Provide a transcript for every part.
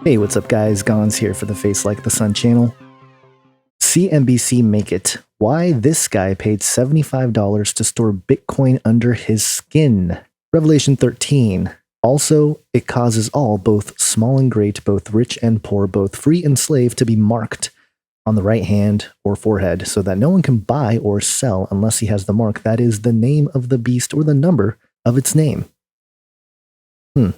Hey, what's up guys? Gons here for the Face Like the Sun channel. CNBC make it. Why this guy paid $75 to store Bitcoin under his skin. Revelation 13. Also, it causes all, both small and great, both rich and poor, both free and slave, to be marked on the right hand or forehead, so that no one can buy or sell unless he has the mark, that is, the name of the beast or the number of its name. When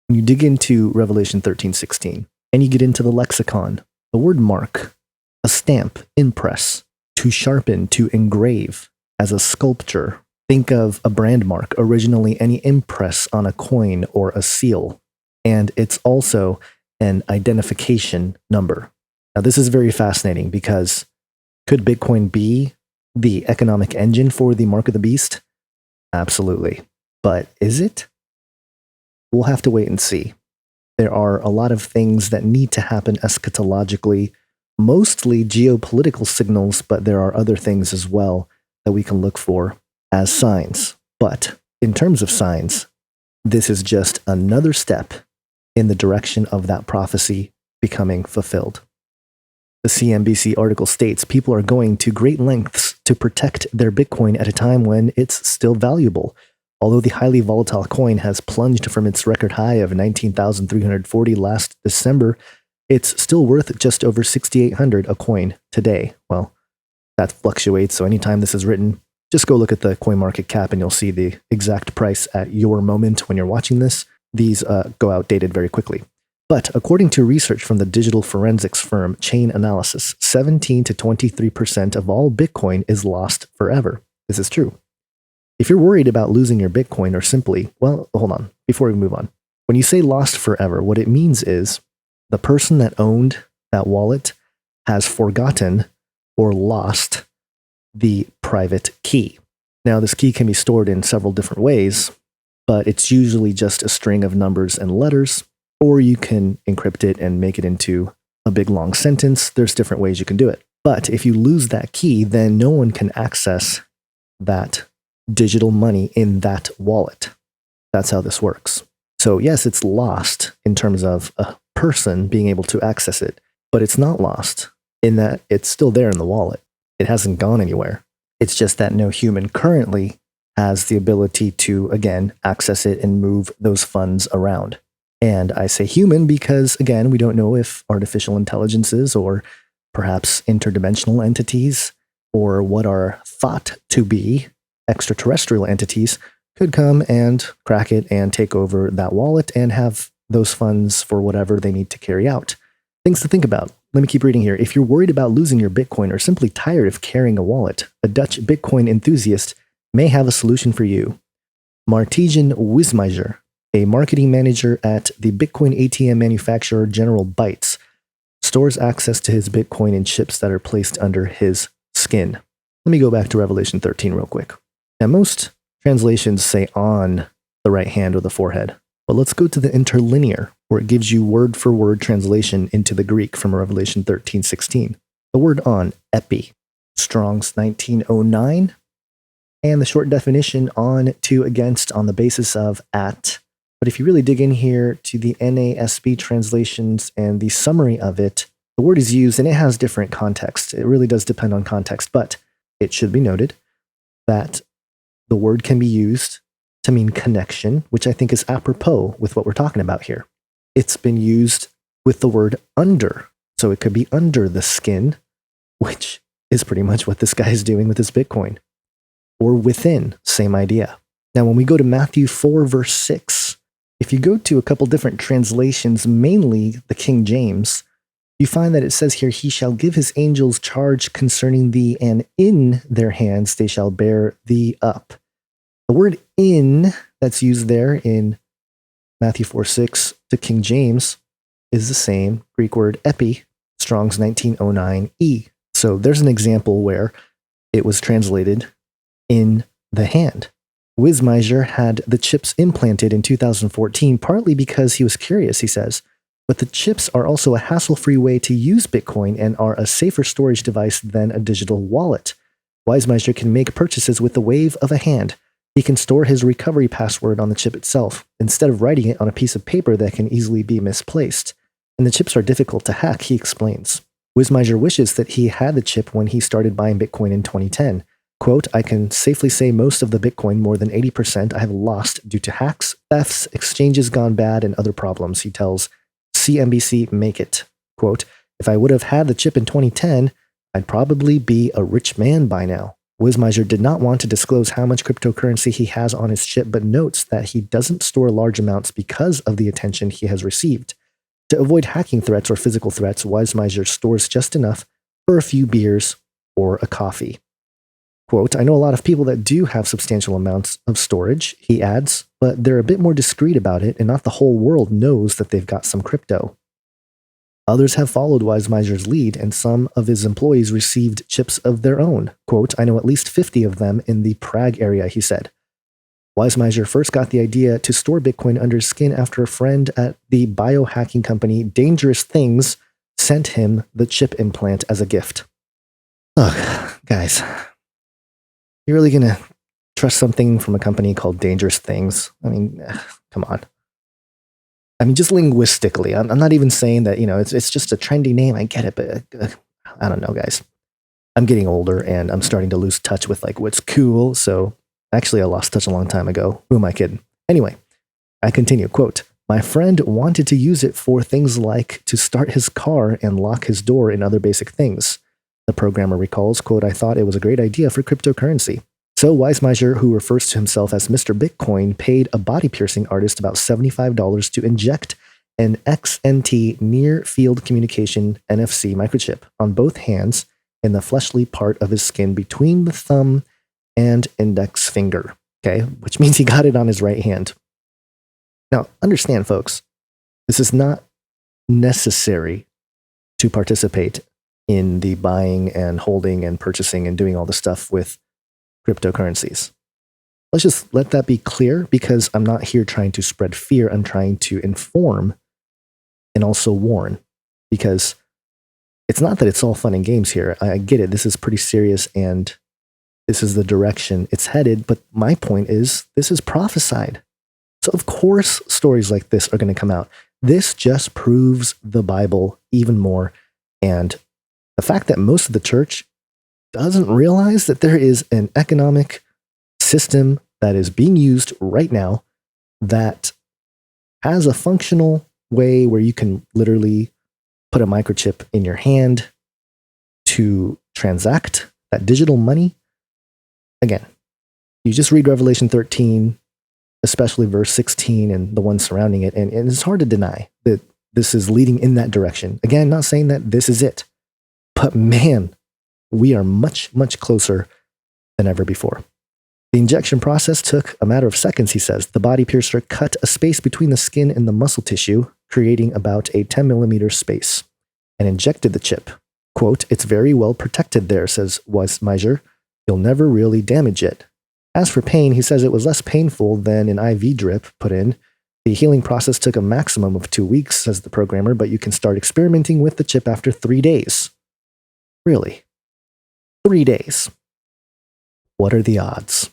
you dig into Revelation 13:16, and you get into the lexicon, the word mark, a stamp, impress, to sharpen, to engrave, as a sculpture. Think of a brand mark, originally any impress on a coin or a seal, and it's also an identification number. Now this is very fascinating because could Bitcoin be the economic engine for the mark of the beast? Absolutely. But is it? We'll have to wait and see. There are a lot of things that need to happen eschatologically, mostly geopolitical signals, but there are other things as well that we can look for as signs. But in terms of signs, this is just another step in the direction of that prophecy becoming fulfilled. The CNBC article states people are going to great lengths to protect their Bitcoin at a time when it's still valuable. Although the highly volatile coin has plunged from its record high of 19,340 last December, it's still worth just over 6,800 a coin today. Well, that fluctuates, so anytime this is written, just go look at the coin market cap and you'll see the exact price at your moment when you're watching this. These go outdated very quickly. But according to research from the digital forensics firm Chain Analysis, 17 to 23% of all Bitcoin is lost forever. This is true. If you're worried about losing your Bitcoin or simply, well, hold on, before we move on. When you say lost forever, what it means is the person that owned that wallet has forgotten or lost the private key. Now, this key can be stored in several different ways, but it's usually just a string of numbers and letters, or you can encrypt it and make it into a big long sentence. There's different ways you can do it. But if you lose that key, then no one can access that digital money in that wallet. That's how this works. So yes, it's lost in terms of a person being able to access it, but it's not lost in that it's still there in the wallet. It hasn't gone anywhere. It's just that no human currently has the ability to, again, access it and move those funds around. And I say human because, again, we don't know if artificial intelligences or perhaps interdimensional entities or what are thought to be extraterrestrial entities could come and crack it and take over that wallet and have those funds for whatever they need to carry out. Things to think about. Let me keep reading here. If you're worried about losing your Bitcoin or simply tired of carrying a wallet, a Dutch Bitcoin enthusiast may have a solution for you. Martijn Wismeijer, a marketing manager at the Bitcoin ATM manufacturer General Bytes, stores access to his Bitcoin in chips that are placed under his skin. Let me go back to Revelation 13 real quick. Now, most translations say on the right hand or the forehead, but let's go to the interlinear, where it gives you word-for-word translation into the Greek from Revelation 13:16. The word on, epi, Strong's 1909, and the short definition on to against on the basis of at. But if you really dig in here to the NASB translations and the summary of it, the word is used and it has different context. It really does depend on context, but it should be noted that the word can be used to mean connection, which I think is apropos with what we're talking about here. It's been used with the word under. So it could be under the skin, which is pretty much what this guy is doing with his Bitcoin. Or within, same idea. Now, when we go to Matthew 4, verse 6, if you go to a couple different translations, mainly the King James, you find that it says here, he shall give his angels charge concerning thee, and in their hands they shall bear thee up. The word in that's used there in Matthew 4:6 to King James is the same Greek word epi, Strong's 1909e. So there's an example where it was translated in the hand. Wismeijer had the chips implanted in 2014, partly because he was curious, he says, but the chips are also a hassle-free way to use Bitcoin and are a safer storage device than a digital wallet. Wismeijer can make purchases with the wave of a hand. He can store his recovery password on the chip itself, instead of writing it on a piece of paper that can easily be misplaced. And the chips are difficult to hack, he explains. Wismiser wishes that he had the chip when he started buying Bitcoin in 2010. Quote, I can safely say most of the Bitcoin, more than 80%, I have lost due to hacks, thefts, exchanges gone bad, and other problems, he tells CNBC Make It. Quote, if I would have had the chip in 2010, I'd probably be a rich man by now. Wismiser did not want to disclose how much cryptocurrency he has on his chip, but notes that he doesn't store large amounts because of the attention he has received. To avoid hacking threats or physical threats, Wismiser stores just enough for a few beers or a coffee. Quote, I know a lot of people that do have substantial amounts of storage, he adds, but they're a bit more discreet about it, and not the whole world knows that they've got some crypto. Others have followed Wismiser's lead, and some of his employees received chips of their own. Quote, I know at least 50 of them in the Prague area, he said. Wismiser first got the idea to store Bitcoin under his skin after a friend at the biohacking company Dangerous Things sent him the chip implant as a gift. Ugh, guys. You're really going to trust something from a company called Dangerous Things? I mean, come on. I mean, just linguistically, I'm not even saying that, it's just a trendy name. I get it, but I don't know, guys. I'm getting older and I'm starting to lose touch with like what's cool. So actually, I lost touch a long time ago. Who am I kidding? Anyway, I continue. Quote, my friend wanted to use it for things like to start his car and lock his door and other basic things. The programmer recalls, quote, I thought it was a great idea for cryptocurrency. So Wismiser, who refers to himself as Mr. Bitcoin, paid a body piercing artist about $75 to inject an XNT near field communication NFC microchip on both hands in the fleshly part of his skin between the thumb and index finger. Okay, which means he got it on his right hand. Now, understand, folks, this is not necessary to participate in the buying and holding and purchasing and doing all the stuff with cryptocurrencies. Let's just let that be clear, because I'm not here trying to spread fear. I'm trying to inform and also warn, because it's not that it's all fun and games here. I get it. This is pretty serious and this is the direction it's headed. But my point is, this is prophesied. So of course, stories like this are going to come out. This just proves the Bible even more. And the fact that most of the church doesn't realize that there is an economic system that is being used right now that has a functional way where you can literally put a microchip in your hand to transact that digital money. Again, you just read Revelation 13, especially verse 16 and the ones surrounding it, and it's hard to deny that this is leading in that direction. Again, not saying that this is it, but man, we are much, much closer than ever before. The injection process took a matter of seconds, he says. The body piercer cut a space between the skin and the muscle tissue, creating about a 10 millimeter space, and injected the chip. Quote, it's very well protected there, says Wismiser. You'll never really damage it. As for pain, he says it was less painful than an IV drip put in. The healing process took a maximum of 2 weeks, says the programmer, but you can start experimenting with the chip after 3 days. Really? 3 days. What are the odds?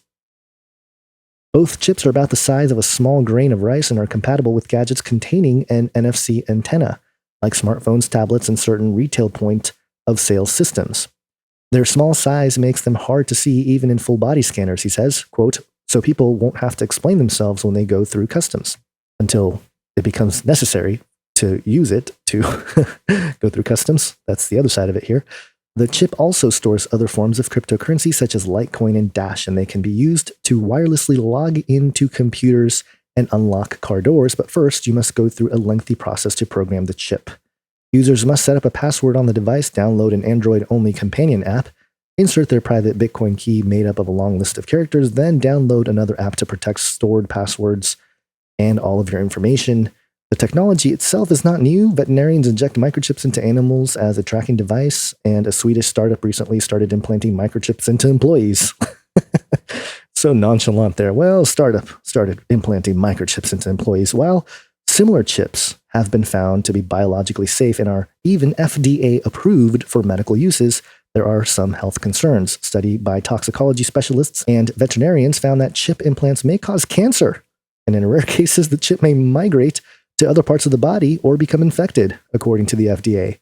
Both chips are about the size of a small grain of rice and are compatible with gadgets containing an NFC antenna, like smartphones, tablets, and certain retail point of sale systems. Their small size makes them hard to see even in full body scanners, he says, quote, so people won't have to explain themselves when they go through customs until it becomes necessary to use it to go through customs. That's the other side of it here. The chip also stores other forms of cryptocurrency such as Litecoin and Dash, and they can be used to wirelessly log into computers and unlock car doors. But first, you must go through a lengthy process to program the chip. Users must set up a password on the device, download an Android-only companion app, insert their private Bitcoin key made up of a long list of characters, then download another app to protect stored passwords and all of your information. The technology itself is not new. Veterinarians inject microchips into animals as a tracking device, and a Swedish startup recently started implanting microchips into employees. So nonchalant there. Well, startup started implanting microchips into employees, while similar chips have been found to be biologically safe and are even FDA approved for medical uses. there are some health concerns. Study by toxicology specialists and veterinarians found that chip implants may cause cancer, and in rare cases, the chip may migrate to other parts of the body or become infected, according to the FDA.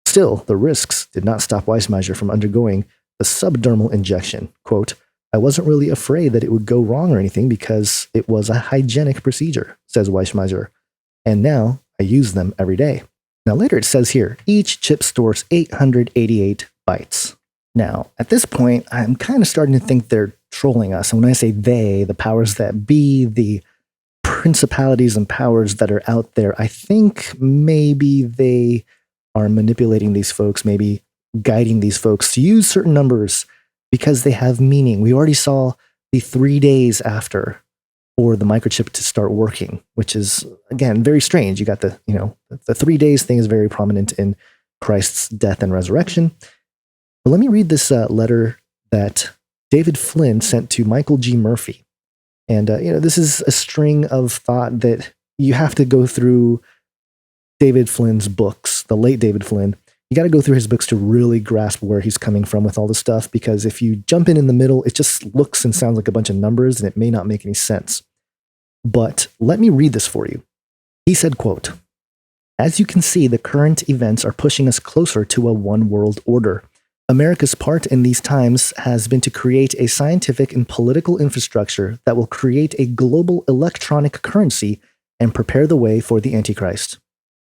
Still, the risks did not stop Weissmeiser from undergoing the subdermal injection. Quote, "I wasn't really afraid that it would go wrong or anything because it was a hygienic procedure," says Weissmeiser. "And now I use them every day." Now later it says here, each chip stores 888 bytes. Now, at this point, I'm kind of starting to think they're trolling us. And when I say they, the powers that be, the principalities and powers that are out there, I think maybe they are manipulating these folks, maybe guiding these folks to use certain numbers because they have meaning. We already saw the 3 days after for the microchip to start working, which is, again, very strange. You got the 3 days thing is very prominent in Christ's death and resurrection. But let me read this letter that David Flynn sent to Michael G. Murphy. And, this is a string of thought that you have to go through David Flynn's books, the late David Flynn. You got to go through his books to really grasp where he's coming from with all this stuff, because if you jump in the middle, it just looks and sounds like a bunch of numbers and it may not make any sense. But let me read this for you. He said, quote, "As you can see, the current events are pushing us closer to a one world order. America's part in these times has been to create a scientific and political infrastructure that will create a global electronic currency and prepare the way for the Antichrist.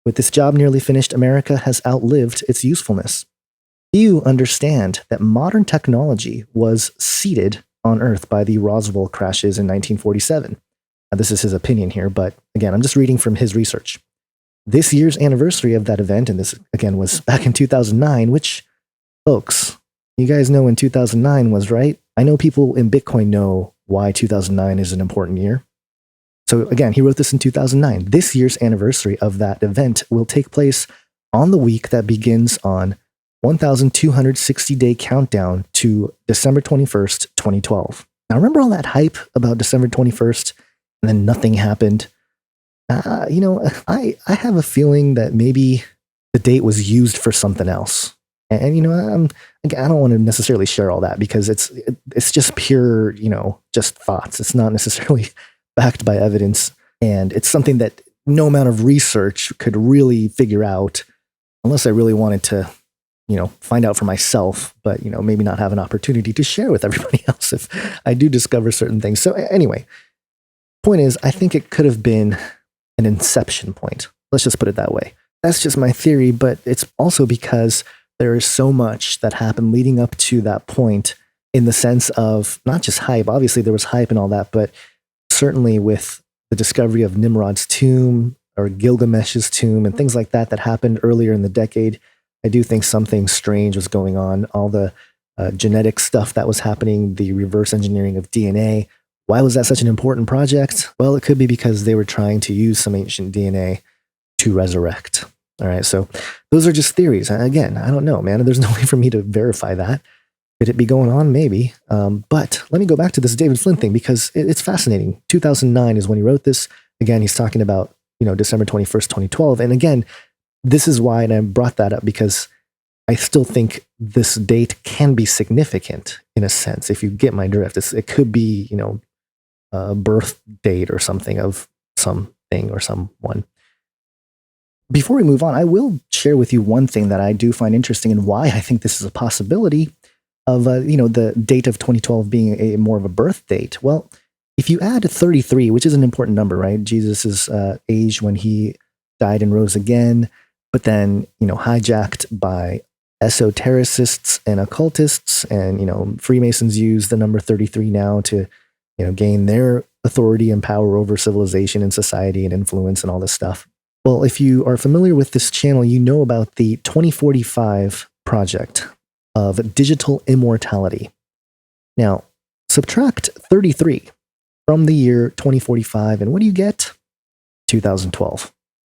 With this job nearly finished, America has outlived its usefulness. Few understand that modern technology was seeded on Earth by the Roswell crashes in 1947. Now, this is his opinion here, but again, I'm just reading from his research. This year's anniversary of that event, and this again was back in 2009, which, folks, you guys know when 2009 was, right? I know people in Bitcoin know why 2009 is an important year. So again, he wrote this in 2009. This year's anniversary of that event will take place on the week that begins on 1,260-day countdown to December 21st, 2012. Now, remember all that hype about December 21st, and then nothing happened? I have a feeling that maybe the date was used for something else. And I don't want to necessarily share all that because it's just pure, just thoughts. It's not necessarily backed by evidence, and it's something that no amount of research could really figure out unless I really wanted to, find out for myself, but, maybe not have an opportunity to share with everybody else if I do discover certain things. So anyway, point is, I think it could have been an inception point. Let's just put it that way. That's just my theory, but it's also because there is so much that happened leading up to that point in the sense of not just hype. Obviously, there was hype and all that, but certainly with the discovery of Nimrod's tomb or Gilgamesh's tomb and things like that that happened earlier in the decade, I do think something strange was going on. All the genetic stuff that was happening, the reverse engineering of DNA. Why was that such an important project? Well, it could be because they were trying to use some ancient DNA to resurrect. All right, so those are just theories. Again, I don't know, man. There's no way for me to verify that. Could it be going on? Maybe. But let me go back to this David Flynn thing because it's fascinating. 2009 is when he wrote this. Again, he's talking about, December 21st, 2012. And again, this is why, and I brought that up because I still think this date can be significant in a sense. If you get my drift, it could be, a birth date or something of something or someone. Before we move on, I will share with you one thing that I do find interesting and why I think this is a possibility of, the date of 2012 being a more of a birth date. Well, if you add 33, which is an important number, right? Jesus' age when he died and rose again, but then, hijacked by esotericists and occultists, and, Freemasons use the number 33 now to, gain their authority and power over civilization and society and influence and all this stuff. Well, if you are familiar with this channel, you know about the 2045 project of digital immortality. Now, subtract 33 from the year 2045, and what do you get? 2012.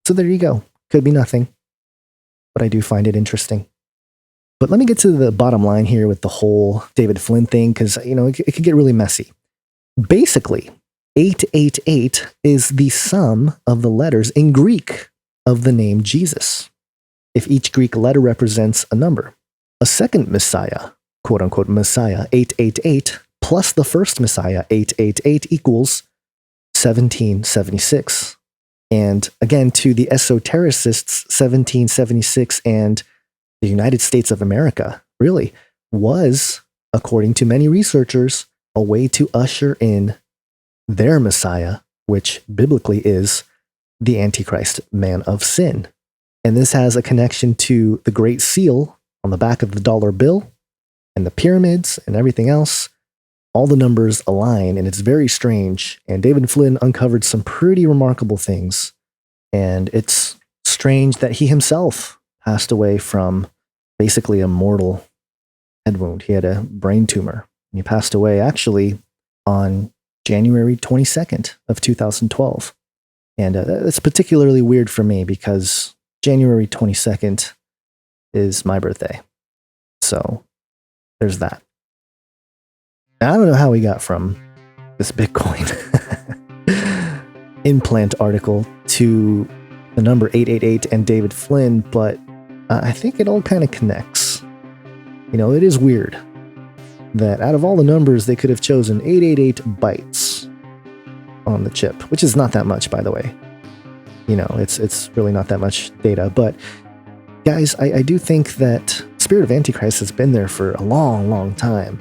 So there you go. Could be nothing, but I do find it interesting. But let me get to the bottom line here with the whole David Flynn thing, because, it could get really messy. Basically, 888 is the sum of the letters in Greek of the name Jesus, if each Greek letter represents a number. a second Messiah, quote unquote Messiah 888, plus the first Messiah 888 equals 1776. And again, to the esotericists, 1776 and the United States of America really was, according to many researchers, a way to usher in their Messiah, which biblically is the Antichrist, man of sin. And this has a connection to the Great Seal on the back of the dollar bill and the pyramids and everything else. All the numbers align, and it's very strange. And David Flynn uncovered some pretty remarkable things. And it's strange that he himself passed away from basically a mortal head wound. He had a brain tumor. And he passed away actually on January 22nd of 2012. And that's particularly weird for me because January 22nd is my birthday. So there's that. Now, I don't know how we got from this Bitcoin implant article to the number 888 and David Flynn, but I think it all kind of connects. You know, it is weird that out of all the numbers, they could have chosen 888 bytes on the chip, which is not that much, by the way. You know, it's really not that much data. But guys, I do think that spirit of Antichrist has been there for a long, long time.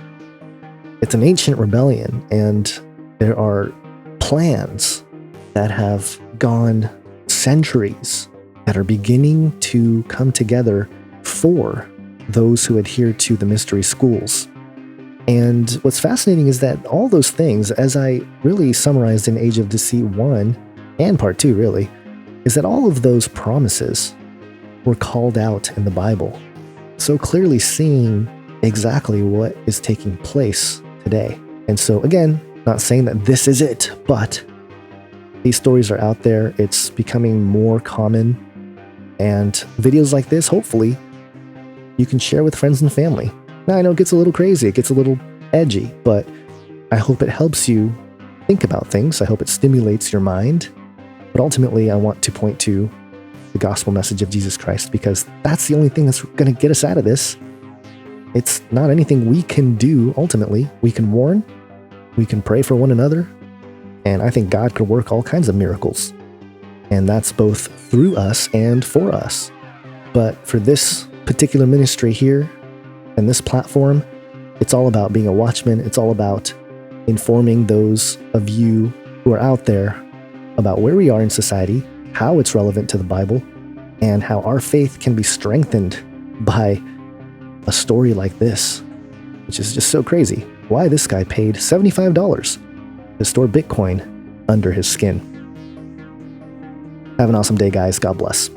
It's an ancient rebellion, and there are plans that have gone centuries that are beginning to come together for those who adhere to the mystery schools. And what's fascinating is that all those things, as I really summarized in Age of Deceit 1 and Part 2 really, is that all of those promises were called out in the Bible, so clearly seeing exactly what is taking place today. And so again, not saying that this is it, but these stories are out there. It's becoming more common, and videos like this, hopefully, you can share with friends and family. Now, I know it gets a little crazy, it gets a little edgy, but I hope it helps you think about things. I hope it stimulates your mind. But ultimately, I want to point to the gospel message of Jesus Christ, because that's the only thing that's going to get us out of this. It's not anything we can do, ultimately. We can warn, we can pray for one another, and I think God could work all kinds of miracles. And that's both through us and for us. But for this particular ministry here and this platform, it's all about being a watchman. It's all about informing those of you who are out there about where we are in society, how it's relevant to the Bible, and how our faith can be strengthened by a story like this, which is just so crazy. Why this guy paid $75 to store Bitcoin under his skin. Have an awesome day, guys. God bless.